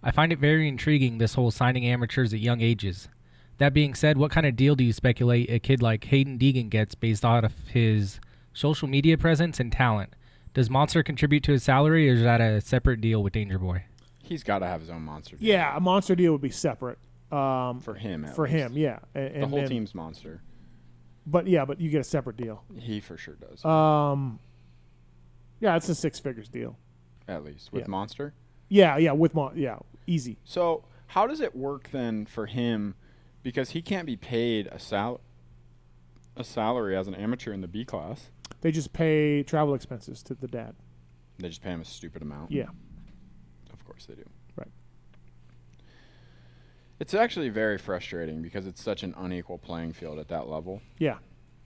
I find it very intriguing, this whole signing amateurs at young ages. That being said, what kind of deal do you speculate a kid like Haiden Deegan gets based out of his social media presence and talent? Does Monster contribute to his salary, or is that a separate deal with Danger Boy? He's got to have his own monster deal. Yeah, a monster deal would be separate. For him, at least. Yeah. And the whole then, team's monster. But you get a separate deal. He for sure does. Yeah, it's a 6 figures deal. At least. With Monster? Yeah, easy. So how does it work then for him? Because he can't be paid a salary as an amateur in the B class. They just pay travel expenses to the dad. They just pay him a stupid amount. Yeah. Of course they do. Right. It's actually very frustrating because it's such an unequal playing field at that level. Yeah.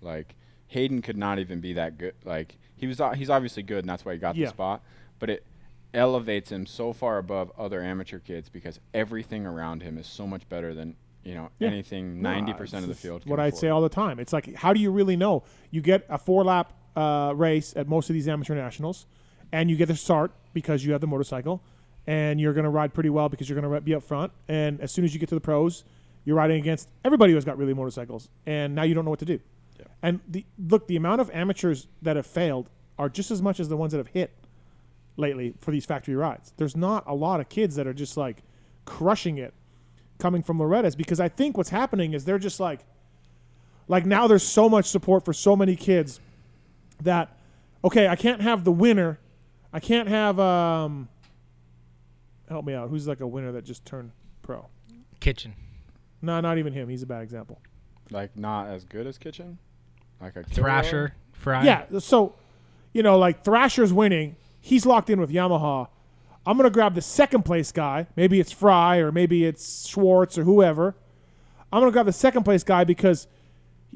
Like, Haiden could not even be that good. Like, he's obviously good, and that's why he got the spot. But it elevates him so far above other amateur kids because everything around him is so much better than anything 90% of the field. What I'd say all the time. It's like, how do you really know? You get a 4-lap race at most of these amateur nationals, and you get to start because you have the motorcycle, and you're going to ride pretty well because you're going to be up front. And as soon as you get to the pros, you're riding against everybody who has got really motorcycles, and now you don't know what to do. Yeah. And the amount of amateurs that have failed are just as much as the ones that have hit lately for these factory rides. There's not a lot of kids that are just like crushing it coming from Loretta's, because I think what's happening is they're just like now there's so much support for so many kids that, okay, I can't have the winner. I can't have, help me out. Who's like a winner that just turned pro? Kitchen. No, not even him. He's a bad example. Like, not as good as Kitchen? Like a Thrasher, Fry? Yeah, so, like Thrasher's winning. He's locked in with Yamaha. I'm going to grab the second place guy. Maybe it's Fry or maybe it's Schwartz or whoever. I'm going to grab the second place guy because,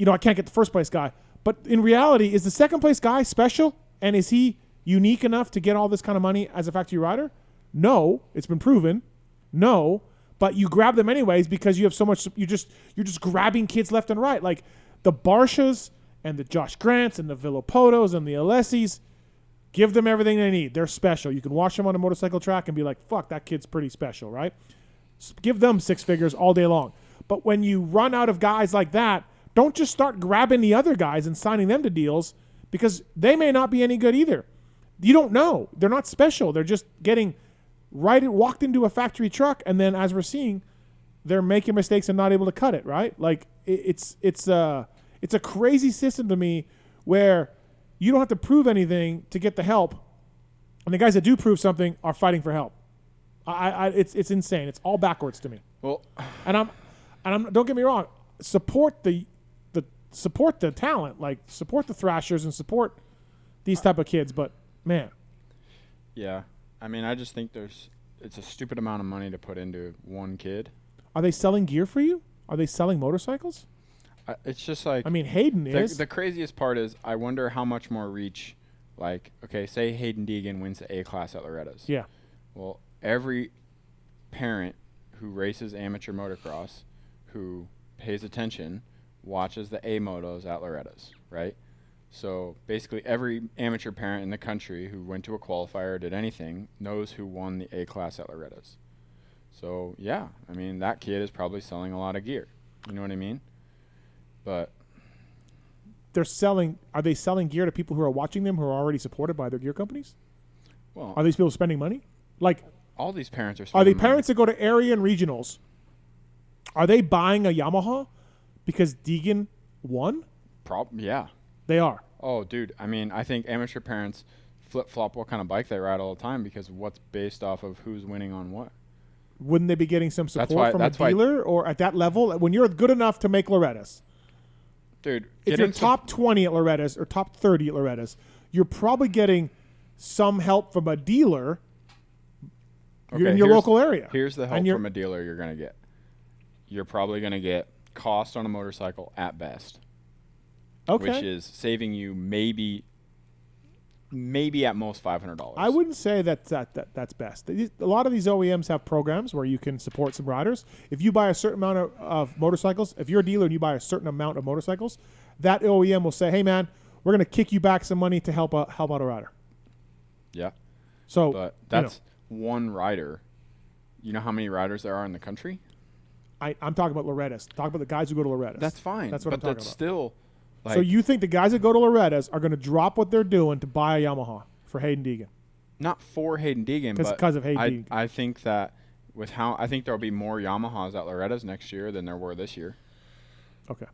I can't get the first place guy. But in reality, is the second place guy special? And is he unique enough to get all this kind of money as a factory rider? No. It's been proven. No. But you grab them anyways because you have so much. You're just grabbing kids left and right. Like the Barshas and the Josh Grants and the Villapotos and the Alessis. Give them everything they need. They're special. You can watch them on a motorcycle track and be like, fuck, that kid's pretty special, right? Give them 6 figures all day long. But when you run out of guys like that, don't just start grabbing the other guys and signing them to deals because they may not be any good either. You don't know. They're not special. They're just getting walked into a factory truck, and then as we're seeing, they're making mistakes and not able to cut it, right? Like it's a crazy system to me where you don't have to prove anything to get the help, and the guys that do prove something are fighting for help. It's insane. It's all backwards to me. Well, and I'm don't get me wrong. Support the talent, like support the Thrashers and support these type of kids. But man, yeah, I mean, I just think it's a stupid amount of money to put into one kid. Are they selling gear for you? Are they selling motorcycles? It's just like, I mean, Haiden is. The craziest part is I wonder how much more reach, like, okay, say Haiden Deegan wins the A class at Loretta's. Yeah. Well, every parent who races amateur motocross, who pays attention, watches the A motos at Loretta's, right? So basically every amateur parent in the country who went to a qualifier or did anything knows who won the A class at Loretta's. So, yeah, I mean, that kid is probably selling a lot of gear. You know what I mean? But are they selling gear to people who are watching them who are already supported by their gear companies? Well, are these people spending money? Like, all these parents are spending money. Parents that go to area and regionals, are they buying a Yamaha because Deegan won? Yeah. They are. Oh, dude. I mean, I think amateur parents flip-flop what kind of bike they ride all the time because what's based off of who's winning on what. Wouldn't they be getting some support from a dealer or at that level? When you're good enough to make Loretta's, dude, if you're top 20 at Loretta's or top 30 at Loretta's, you're probably getting some help from a dealer in your local area. Here's the help from a dealer you're going to get. You're probably going to get cost on a motorcycle at best. Okay. Which is saving you maybe at most $500. I wouldn't say that's best. A lot of these OEMs have programs where you can support some riders. If you buy a certain amount of motorcycles, if you're a dealer and you buy a certain amount of motorcycles, that OEM will say, hey, man, we're going to kick you back some money to help out a rider. Yeah. So, but that's one rider. You know how many riders there are in the country? I'm talking about Loretta's. Talk about the guys who go to Loretta's. That's fine. That's what I'm but talking that's about. still. Like, So you think the guys that go to Loretta's are going to drop what they're doing to buy a Yamaha for Haiden Deegan? not for Haiden Deegan, but Because of Haiden Deegan. I think that I think there'll be more Yamahas at Loretta's next year than there were this year. Okay.